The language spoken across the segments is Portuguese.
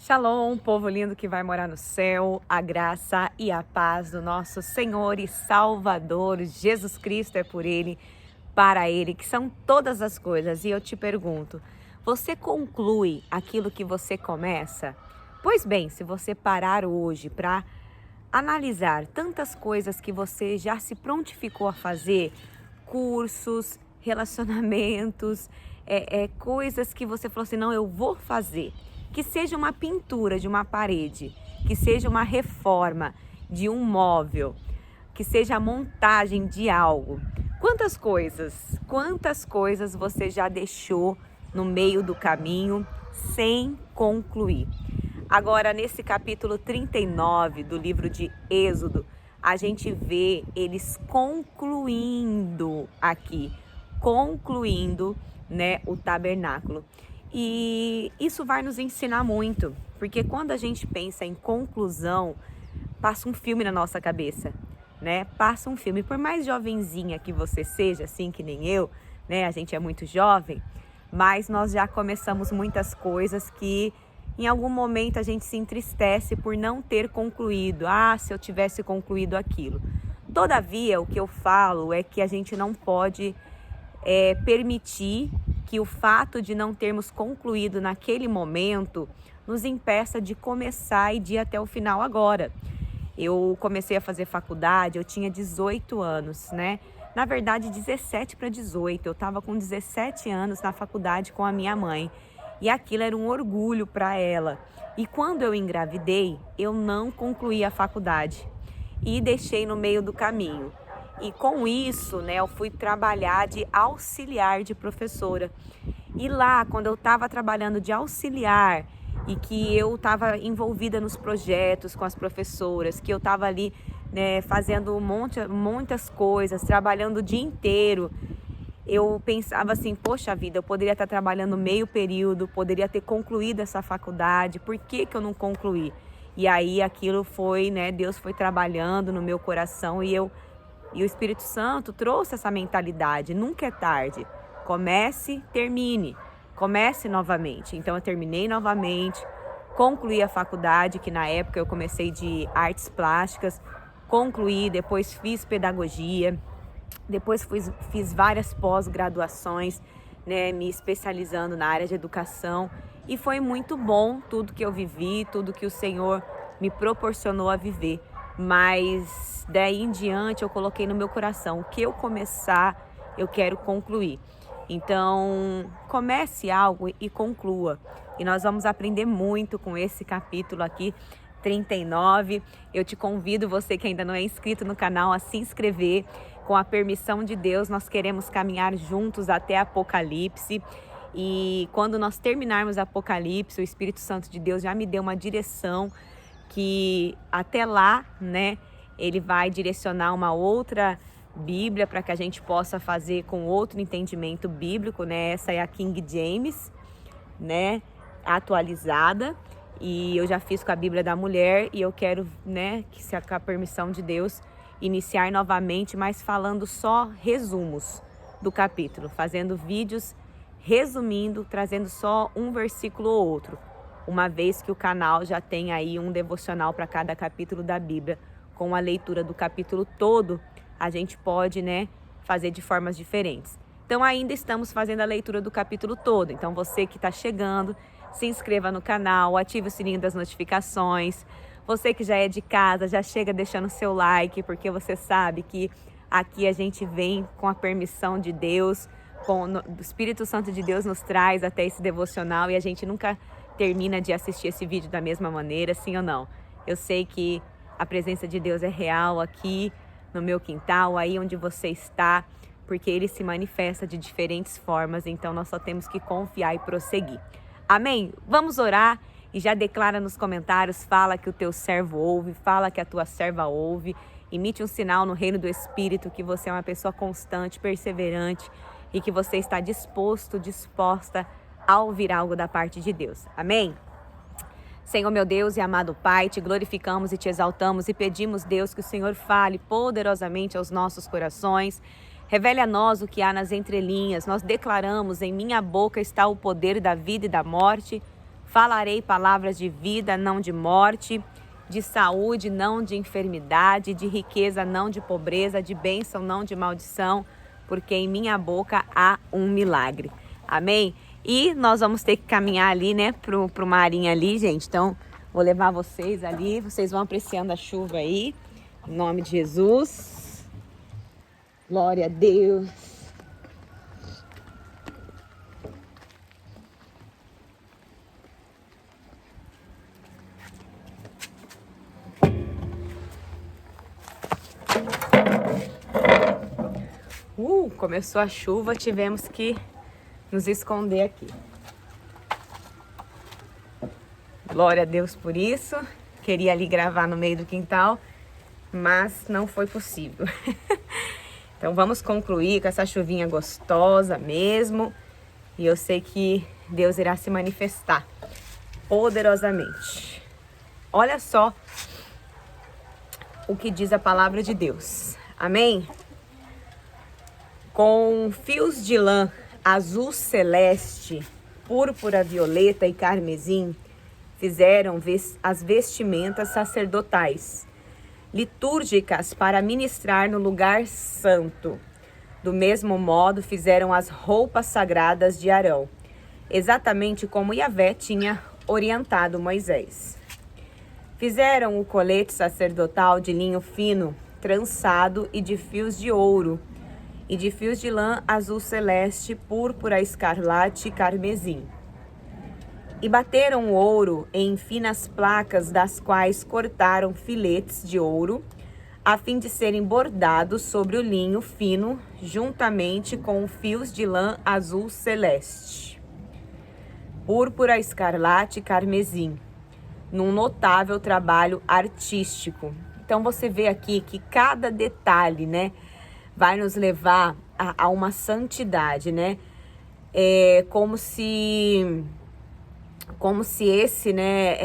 Shalom, povo lindo que vai morar no céu, a graça e a paz do nosso Senhor e Salvador, Jesus Cristo é por Ele, para Ele, que são todas as coisas. E eu te pergunto, você conclui aquilo que você começa? Pois bem, se você parar hoje para analisar tantas coisas que você já se prontificou a fazer, cursos, relacionamentos, coisas que você falou assim, não, eu vou fazer. Que seja uma pintura de uma parede, que seja uma reforma de um móvel, que seja a montagem de algo. Quantas coisas você já deixou no meio do caminho sem concluir? Agora, nesse capítulo 39 do livro de Êxodo, a gente vê eles concluindo aqui, né, o tabernáculo. E isso vai nos ensinar muito, porque quando a gente pensa em conclusão, passa um filme na nossa cabeça, né? Passa um filme. Por mais jovenzinha que você seja, assim que nem eu, né? A gente é muito jovem, mas nós já começamos muitas coisas que em algum momento a gente se entristece por não ter concluído. Ah, se eu tivesse concluído aquilo. Todavia, o que eu falo é que a gente não pode permitir que o fato de não termos concluído naquele momento nos impeça de começar e de ir até o final agora. Eu comecei a fazer faculdade, eu tinha 18 anos, né? Na verdade, 17 para 18. Eu estava com 17 anos na faculdade com a minha mãe. E aquilo era um orgulho para ela. E quando eu engravidei, eu não concluí a faculdade e deixei no meio do caminho. E com isso, né, eu fui trabalhar de auxiliar de professora. E lá, quando eu estava trabalhando de auxiliar e que eu estava envolvida nos projetos com as professoras, que eu estava ali, né, fazendo muitas coisas, trabalhando o dia inteiro, eu pensava assim, poxa vida, eu poderia estar trabalhando meio período, poderia ter concluído essa faculdade, por que eu não concluí? E aí aquilo foi, né, Deus foi trabalhando no meu coração e o Espírito Santo trouxe essa mentalidade, nunca é tarde. Comece, termine, comece novamente. Então eu terminei novamente, concluí a faculdade, que na época eu comecei de artes plásticas, concluí, depois fiz pedagogia, depois fiz várias pós-graduações, né, me especializando na área de educação. E foi muito bom tudo que eu vivi, tudo que o Senhor me proporcionou a viver. Mas daí em diante eu coloquei no meu coração, o que eu começar, eu quero concluir. Então, comece algo e conclua. E nós vamos aprender muito com esse capítulo aqui, 39. Eu te convido, você que ainda não é inscrito no canal, a se inscrever. Com a permissão de Deus, nós queremos caminhar juntos até Apocalipse. E quando nós terminarmos Apocalipse, o Espírito Santo de Deus já me deu uma direção que até lá, né, ele vai direcionar uma outra Bíblia para que a gente possa fazer com outro entendimento bíblico, né? Essa é a King James, né, atualizada, e eu já fiz com a Bíblia da Mulher e eu quero, né, que se com a permissão de Deus, iniciar novamente, mas falando só resumos do capítulo, fazendo vídeos resumindo, trazendo só um versículo ou outro. Uma vez que o canal já tem aí um devocional para cada capítulo da Bíblia, com a leitura do capítulo todo, a gente pode, né, fazer de formas diferentes. Então ainda estamos fazendo a leitura do capítulo todo. Então você que está chegando, se inscreva no canal, ative o sininho das notificações. Você que já é de casa, já chega deixando seu like, porque você sabe que aqui a gente vem com a permissão de Deus, o Espírito Santo de Deus nos traz até esse devocional e a gente nunca termina de assistir esse vídeo da mesma maneira, sim ou não? Eu sei que a presença de Deus é real aqui no meu quintal, aí onde você está, porque Ele se manifesta de diferentes formas, então nós só temos que confiar e prosseguir. Amém? Vamos orar e já declara nos comentários, fala que o teu servo ouve, fala que a tua serva ouve, emite um sinal no reino do Espírito que você é uma pessoa constante, perseverante e que você está disposta a ouvir algo da parte de Deus. Amém? Senhor, meu Deus e amado Pai, te glorificamos e te exaltamos e pedimos, Deus, que o Senhor fale poderosamente aos nossos corações. Revele a nós o que há nas entrelinhas. Nós declaramos, em minha boca está o poder da vida e da morte. Falarei palavras de vida, não de morte, de saúde, não de enfermidade, de riqueza, não de pobreza, de bênção, não de maldição, porque em minha boca há um milagre. Amém? E nós vamos ter que caminhar ali, né, pro marinho ali, gente. Então, vou levar vocês ali, vocês vão apreciando a chuva aí, em nome de Jesus. Glória a Deus. Começou a chuva, tivemos que nos esconder aqui. Glória a Deus por isso. Queria ali gravar no meio do quintal, mas não foi possível. Então vamos concluir com essa chuvinha gostosa mesmo. E eu sei que Deus irá se manifestar poderosamente. Olha só o que diz a palavra de Deus. Amém? Com fios de lã azul celeste, púrpura violeta e carmesim, fizeram as vestimentas sacerdotais, litúrgicas para ministrar no lugar santo. Do mesmo modo fizeram as roupas sagradas de Arão, exatamente como Yahvé tinha orientado Moisés. Fizeram o colete sacerdotal de linho fino, trançado e de fios de ouro, e de fios de lã azul celeste, púrpura, escarlate e carmesim. E bateram o ouro em finas placas, das quais cortaram filetes de ouro, a fim de serem bordados sobre o linho fino, juntamente com fios de lã azul celeste, púrpura, escarlate e carmesim, num notável trabalho artístico. Então você vê aqui que cada detalhe, né, vai nos levar a uma santidade, né? É como se esse, né,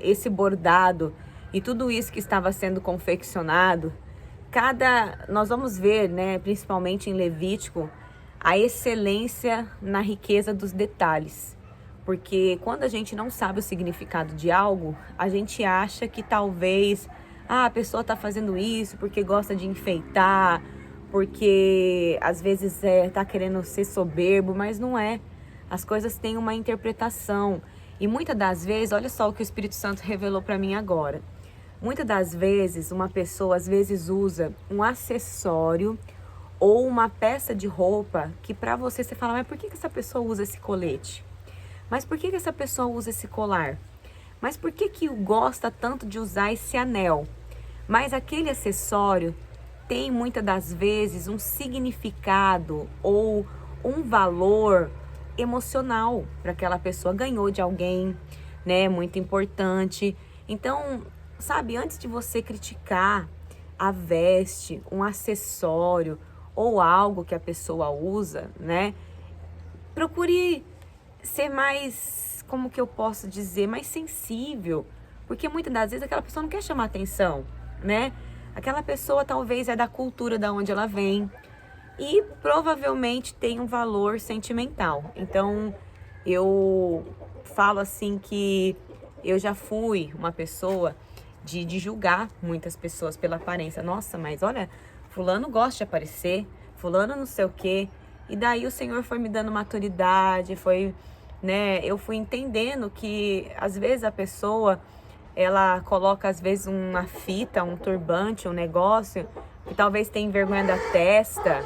esse bordado e tudo isso que estava sendo confeccionado, nós vamos ver, né, principalmente em Levítico, a excelência na riqueza dos detalhes. Porque quando a gente não sabe o significado de algo, a gente acha que talvez a pessoa está fazendo isso porque gosta de enfeitar, porque às vezes tá querendo ser soberbo, mas não é. As coisas têm uma interpretação. E muitas das vezes, olha só o que o Espírito Santo revelou para mim agora. Muitas das vezes, uma pessoa às vezes usa um acessório ou uma peça de roupa que para você fala, mas por que essa pessoa usa esse colete? Mas por que essa pessoa usa esse colar? Mas por que gosta tanto de usar esse anel? Mas aquele acessório tem muitas das vezes um significado ou um valor emocional para aquela pessoa, ganhou de alguém, né, muito importante. Então, sabe, antes de você criticar a veste, um acessório ou algo que a pessoa usa, né, procure ser mais, como que eu posso dizer, mais sensível, porque muitas das vezes aquela pessoa não quer chamar atenção, né? Aquela pessoa talvez é da cultura da onde ela vem e provavelmente tem um valor sentimental. Então, eu falo assim que eu já fui uma pessoa de julgar muitas pessoas pela aparência. Nossa, mas olha, fulano gosta de aparecer, fulano não sei o quê. E daí o Senhor foi me dando maturidade, né? Eu fui entendendo que às vezes a pessoa, ela coloca às vezes uma fita, um turbante, um negócio, que talvez tenha vergonha da testa,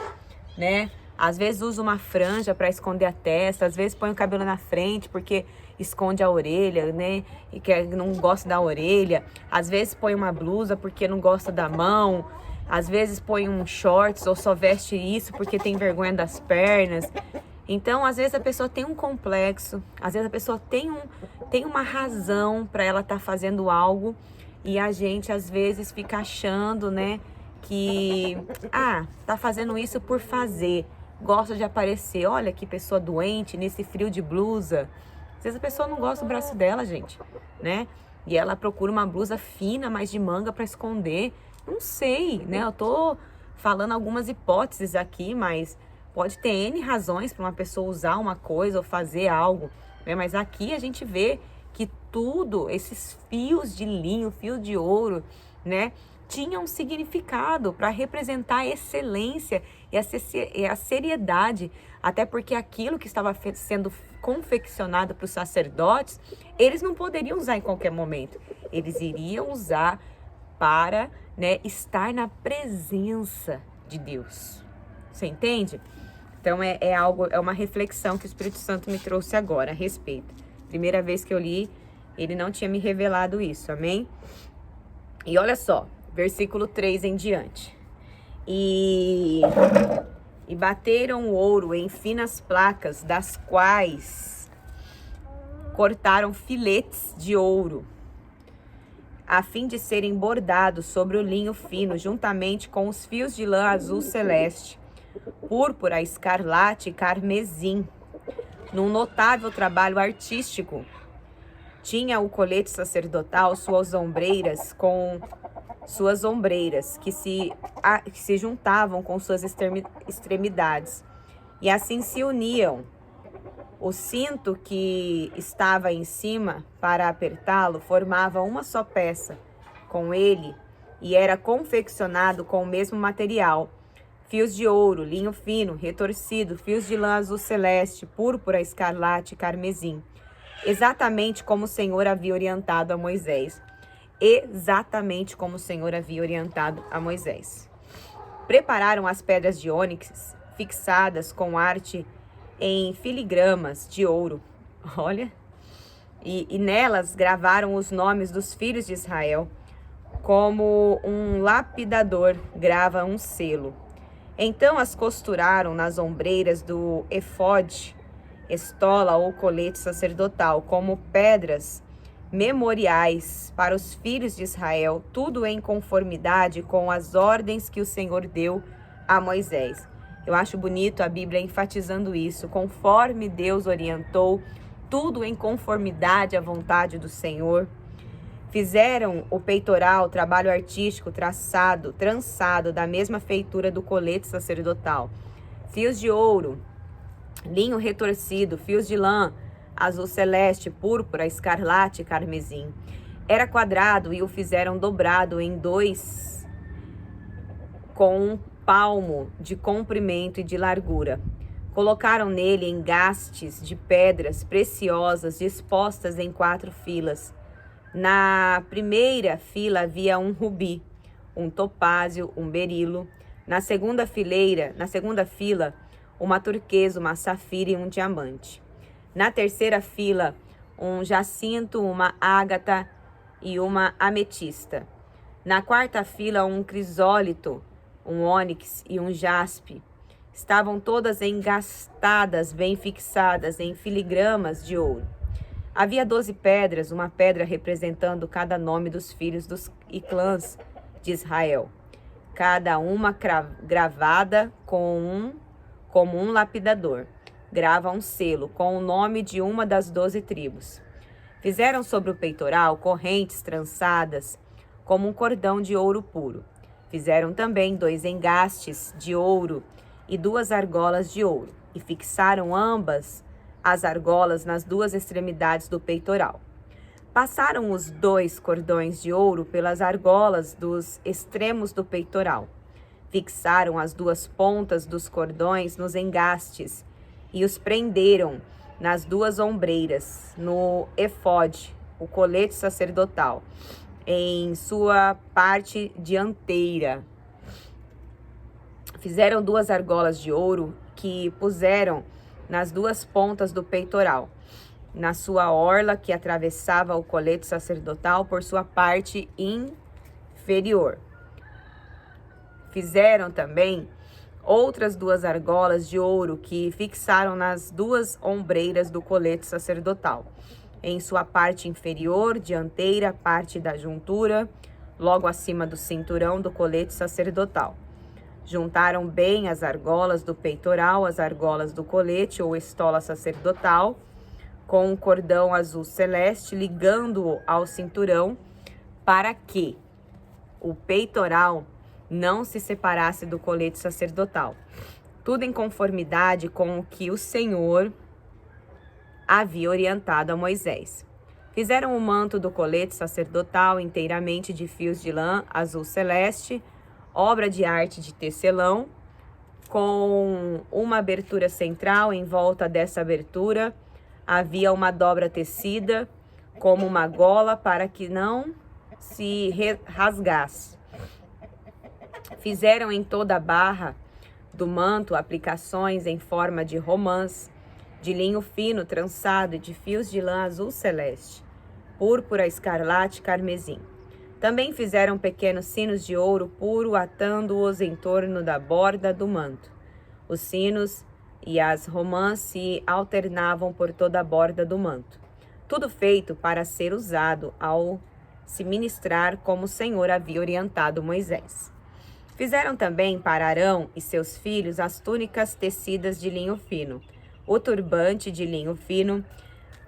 né? Às vezes usa uma franja para esconder a testa, às vezes põe o cabelo na frente porque esconde a orelha, né? E não gosta da orelha. Às vezes põe uma blusa porque não gosta da mão. Às vezes põe um shorts ou só veste isso porque tem vergonha das pernas. Então, às vezes a pessoa tem um complexo, às vezes a pessoa tem uma razão para ela estar fazendo algo e a gente às vezes fica achando, né, que tá fazendo isso por fazer, gosta de aparecer. Olha que pessoa doente nesse frio de blusa. Às vezes a pessoa não gosta do braço dela, gente, né? E ela procura uma blusa fina, mas de manga para esconder. Não sei, né? Eu tô falando algumas hipóteses aqui, mas pode ter N razões para uma pessoa usar uma coisa ou fazer algo, né? Mas aqui a gente vê tudo, esses fios de linho, fio de ouro, né, tinham um significado para representar a excelência e a seriedade, até porque aquilo que estava sendo confeccionado para os sacerdotes, eles não poderiam usar em qualquer momento, eles iriam usar para, né, estar na presença de Deus. Você entende? Então é uma reflexão que o Espírito Santo me trouxe agora a respeito. Primeira vez que eu li, ele não tinha me revelado isso, amém? E olha só, versículo 3 em diante. E bateram o ouro em finas placas, das quais cortaram filetes de ouro, a fim de serem bordados sobre o linho fino, juntamente com os fios de lã azul celeste, púrpura, escarlate e carmesim. Num notável trabalho artístico, tinha o colete sacerdotal suas ombreiras que se juntavam com suas extremidades, e assim se uniam. O cinto que estava em cima para apertá-lo formava uma só peça com ele e era confeccionado com o mesmo material: fios de ouro, linho fino, retorcido, fios de lã azul celeste, púrpura, escarlate e carmesim, exatamente como o Senhor havia orientado a Moisés. Exatamente como o Senhor havia orientado a Moisés. Prepararam as pedras de ônix fixadas com arte em filigramas de ouro. Olha. E nelas gravaram os nomes dos filhos de Israel, como um lapidador grava um selo. Então as costuraram nas ombreiras do efode, estola ou colete sacerdotal, como pedras memoriais para os filhos de Israel, tudo em conformidade com as ordens que o Senhor deu a Moisés. Eu acho bonito a Bíblia enfatizando isso, conforme Deus orientou, tudo em conformidade à vontade do Senhor. Fizeram o peitoral, trabalho artístico, trançado da mesma feitura do colete sacerdotal. Fios de ouro, linho retorcido, fios de lã, azul celeste, púrpura, escarlate e carmesim. Era quadrado e o fizeram dobrado em 2 com um palmo de comprimento e de largura. Colocaram nele engastes de pedras preciosas dispostas em 4 filas. Na primeira fila havia um rubi, um topázio, um berilo. Na segunda fila, uma turquesa, uma safira e um diamante. Na terceira fila, um jacinto, uma ágata e uma ametista. Na quarta fila, um crisólito, um ônix e um jaspe. Estavam todas engastadas, bem fixadas em filigramas de ouro. Havia 12 pedras, uma pedra representando cada nome dos filhos e clãs de Israel, cada uma gravada como um lapidador grava um selo com o nome de uma das 12 tribos. Fizeram sobre o peitoral correntes trançadas como um cordão de ouro puro. Fizeram também 2 engastes de ouro e 2 argolas de ouro, e fixaram ambas as argolas nas 2 extremidades do peitoral. Passaram os 2 cordões de ouro pelas argolas dos extremos do peitoral. Fixaram as 2 pontas dos cordões nos engastes e os prenderam nas 2 ombreiras, no efode, o colete sacerdotal, em sua parte dianteira. Fizeram 2 argolas de ouro que puseram nas 2 pontas do peitoral, na sua orla que atravessava o colete sacerdotal por sua parte inferior. Fizeram também outras 2 argolas de ouro que fixaram nas 2 ombreiras do colete sacerdotal, em sua parte inferior, dianteira, parte da juntura, logo acima do cinturão do colete sacerdotal. Juntaram bem as argolas do peitoral, as argolas do colete ou estola sacerdotal, com um cordão azul celeste, ligando-o ao cinturão, para que o peitoral não se separasse do colete sacerdotal. Tudo em conformidade com o que o Senhor havia orientado a Moisés. Fizeram o manto do colete sacerdotal inteiramente de fios de lã azul celeste, obra de arte de tecelão, com uma abertura central. Em volta dessa abertura havia uma dobra tecida, como uma gola, para que não se rasgasse. Fizeram em toda a barra do manto aplicações em forma de romãs, de linho fino trançado e de fios de lã azul celeste, púrpura, escarlate e carmesim. Também fizeram pequenos sinos de ouro puro, atando-os em torno da borda do manto. Os sinos e as romãs se alternavam por toda a borda do manto. Tudo feito para ser usado ao se ministrar, como o Senhor havia orientado Moisés. Fizeram também para Arão e seus filhos as túnicas tecidas de linho fino, o turbante de linho fino,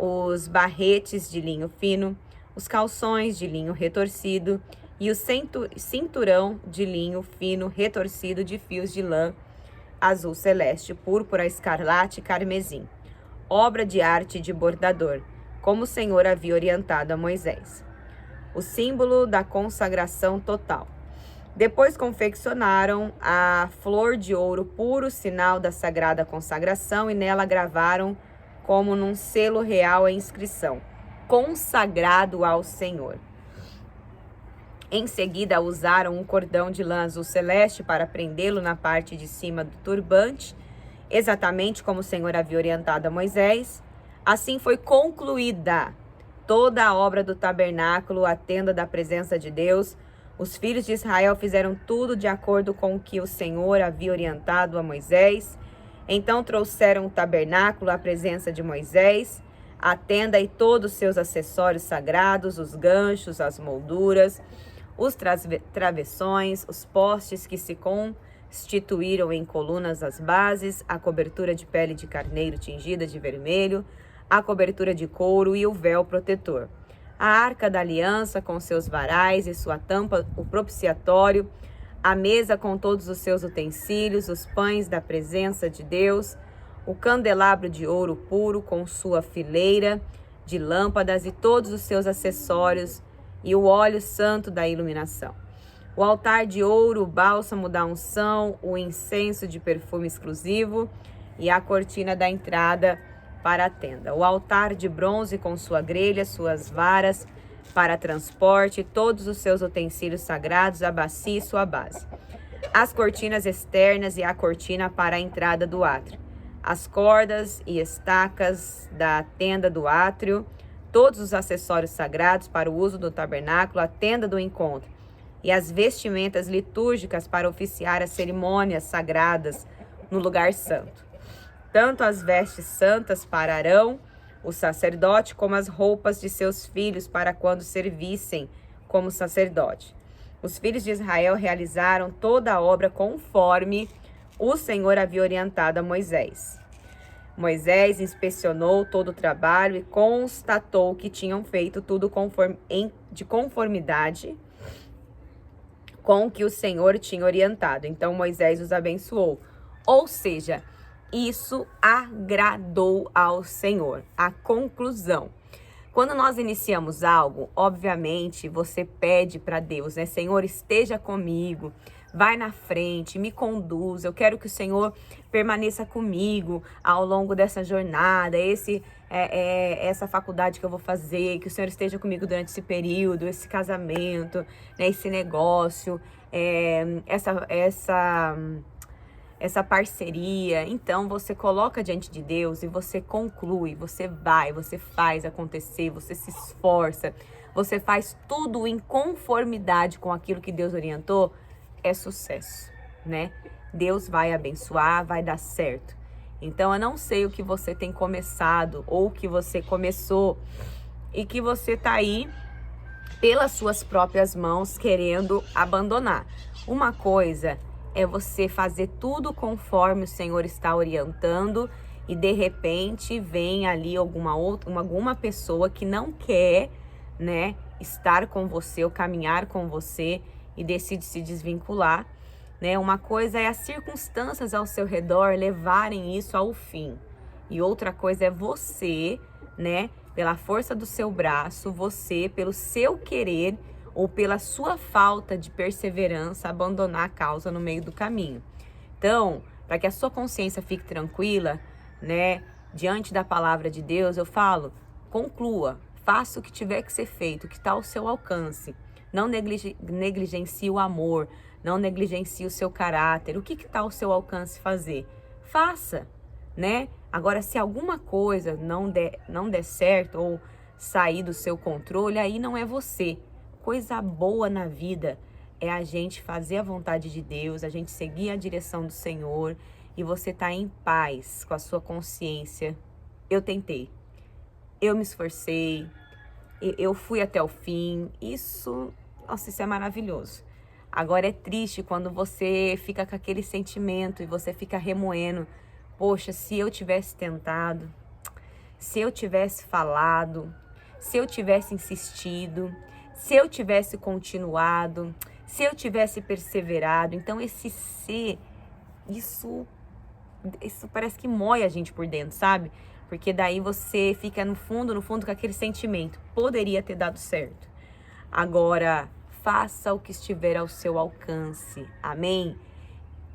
os barretes de linho fino, os calções de linho retorcido e o cinturão de linho fino retorcido de fios de lã azul celeste, púrpura, escarlate e carmesim, obra de arte de bordador, como o Senhor havia orientado a Moisés. O símbolo da consagração total. Depois confeccionaram a flor de ouro puro, sinal da sagrada consagração, e nela gravaram, como num selo real, a inscrição: consagrado ao Senhor. Em seguida, usaram um cordão de lã azul celeste para prendê-lo na parte de cima do turbante, exatamente como o Senhor havia orientado a Moisés. Assim foi concluída toda a obra do tabernáculo, a tenda da presença de Deus. Os filhos de Israel fizeram tudo de acordo com o que o Senhor havia orientado a Moisés. Então trouxeram o tabernáculo à presença de Moisés, a tenda e todos os seus acessórios sagrados, os ganchos, as molduras, os travessões, os postes que se constituíram em colunas às bases, a cobertura de pele de carneiro tingida de vermelho, a cobertura de couro e o véu protetor. A arca da aliança com seus varais e sua tampa, o propiciatório, a mesa com todos os seus utensílios, os pães da presença de Deus, o candelabro de ouro puro com sua fileira de lâmpadas e todos os seus acessórios, e o óleo santo da iluminação. O altar de ouro, o bálsamo da unção, o incenso de perfume exclusivo e a cortina da entrada para a tenda. O altar de bronze com sua grelha, suas varas para transporte, todos os seus utensílios sagrados, a bacia e sua base. As cortinas externas e a cortina para a entrada do átrio. As cordas e estacas da tenda do átrio, todos os acessórios sagrados para o uso do tabernáculo, a tenda do encontro, e as vestimentas litúrgicas para oficiar as cerimônias sagradas no lugar santo. Tanto as vestes santas para Arão, o sacerdote, como as roupas de seus filhos para quando servissem como sacerdote. Os filhos de Israel realizaram toda a obra conforme o Senhor havia orientado a Moisés. Moisés inspecionou todo o trabalho e constatou que tinham feito tudo de conformidade com o que o Senhor tinha orientado. Então Moisés os abençoou. Ou seja, isso agradou ao Senhor. A conclusão. Quando nós iniciamos algo, obviamente você pede para Deus, né? Senhor, esteja comigo. Vai na frente, me conduza, eu quero que o Senhor permaneça comigo ao longo dessa jornada, essa faculdade que eu vou fazer, que o Senhor esteja comigo durante esse período, esse casamento, né, esse negócio, essa parceria. Então você coloca diante de Deus e você conclui, você faz acontecer, você se esforça, você faz tudo em conformidade com aquilo que Deus orientou. É sucesso, né? Deus vai abençoar, vai dar certo. Então, eu não sei o que você tem começado ou o que você começou e que você tá aí pelas suas próprias mãos querendo abandonar. Uma coisa é você fazer tudo conforme o Senhor está orientando e de repente vem ali alguma pessoa que não quer, né, estar com você ou caminhar com você e decide se desvincular, né? Uma coisa é as circunstâncias ao seu redor levarem isso ao fim. E outra coisa é você, né, pela força do seu braço, você, pelo seu querer ou pela sua falta de perseverança, abandonar a causa no meio do caminho. Então, para que a sua consciência fique tranquila, né, diante da palavra de Deus, eu falo, conclua, faça o que tiver que ser feito, o que está ao seu alcance. Não negligencie o amor, não negligencie o seu caráter. O que está ao seu alcance fazer? Faça, né? Agora, se alguma coisa não der certo ou sair do seu controle, aí não é você. Coisa boa na vida é a gente fazer a vontade de Deus, a gente seguir a direção do Senhor e você tá em paz com a sua consciência. Eu tentei, eu me esforcei, eu fui até o fim. Nossa, isso é maravilhoso. Agora é triste quando você fica com aquele sentimento e você fica remoendo. Poxa, se eu tivesse tentado, se eu tivesse falado, se eu tivesse insistido, se eu tivesse continuado, se eu tivesse perseverado. Então isso parece que mói a gente por dentro, sabe? Porque daí você fica no fundo com aquele sentimento. Poderia ter dado certo. Agora, faça o que estiver ao seu alcance. Amém?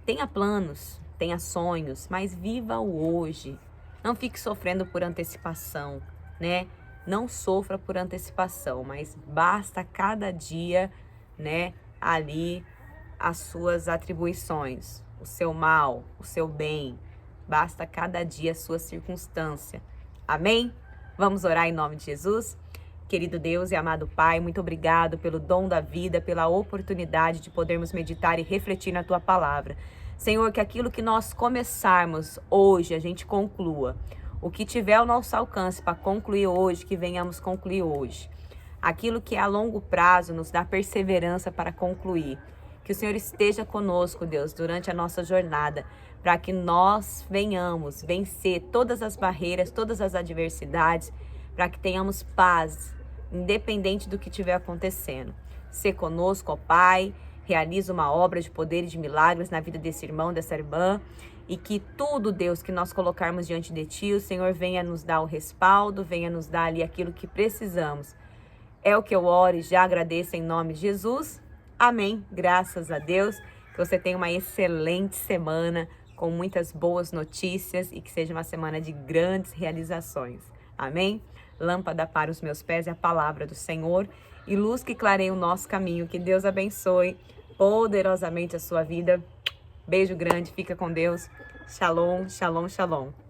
Tenha planos, tenha sonhos, mas viva o hoje. Não fique sofrendo por antecipação, né? Não sofra por antecipação, mas basta cada dia, né, ali as suas atribuições, o seu mal, o seu bem. Basta cada dia a sua circunstância. Amém? Vamos orar em nome de Jesus? Querido Deus e amado Pai, muito obrigado pelo dom da vida, pela oportunidade de podermos meditar e refletir na Tua palavra. Senhor, que aquilo que nós começarmos hoje, a gente conclua. O que tiver ao nosso alcance para concluir hoje, que venhamos concluir hoje. Aquilo que é a longo prazo, nos dá perseverança para concluir. Que o Senhor esteja conosco, Deus, durante a nossa jornada, para que nós venhamos vencer todas as barreiras, todas as adversidades, para que tenhamos paz, independente do que estiver acontecendo. Ser conosco, ó Pai, realiza uma obra de poder e de milagres na vida desse irmão, dessa irmã, e que tudo, Deus, que nós colocarmos diante de Ti, o Senhor venha nos dar o respaldo, venha nos dar ali aquilo que precisamos. É o que eu oro e já agradeço em nome de Jesus. Amém. Graças a Deus. Que você tenha uma excelente semana, com muitas boas notícias e que seja uma semana de grandes realizações. Amém? Lâmpada para os meus pés é a palavra do Senhor e luz que clareia o nosso caminho. Que Deus abençoe poderosamente a sua vida. Beijo grande, fica com Deus. Shalom, shalom, shalom.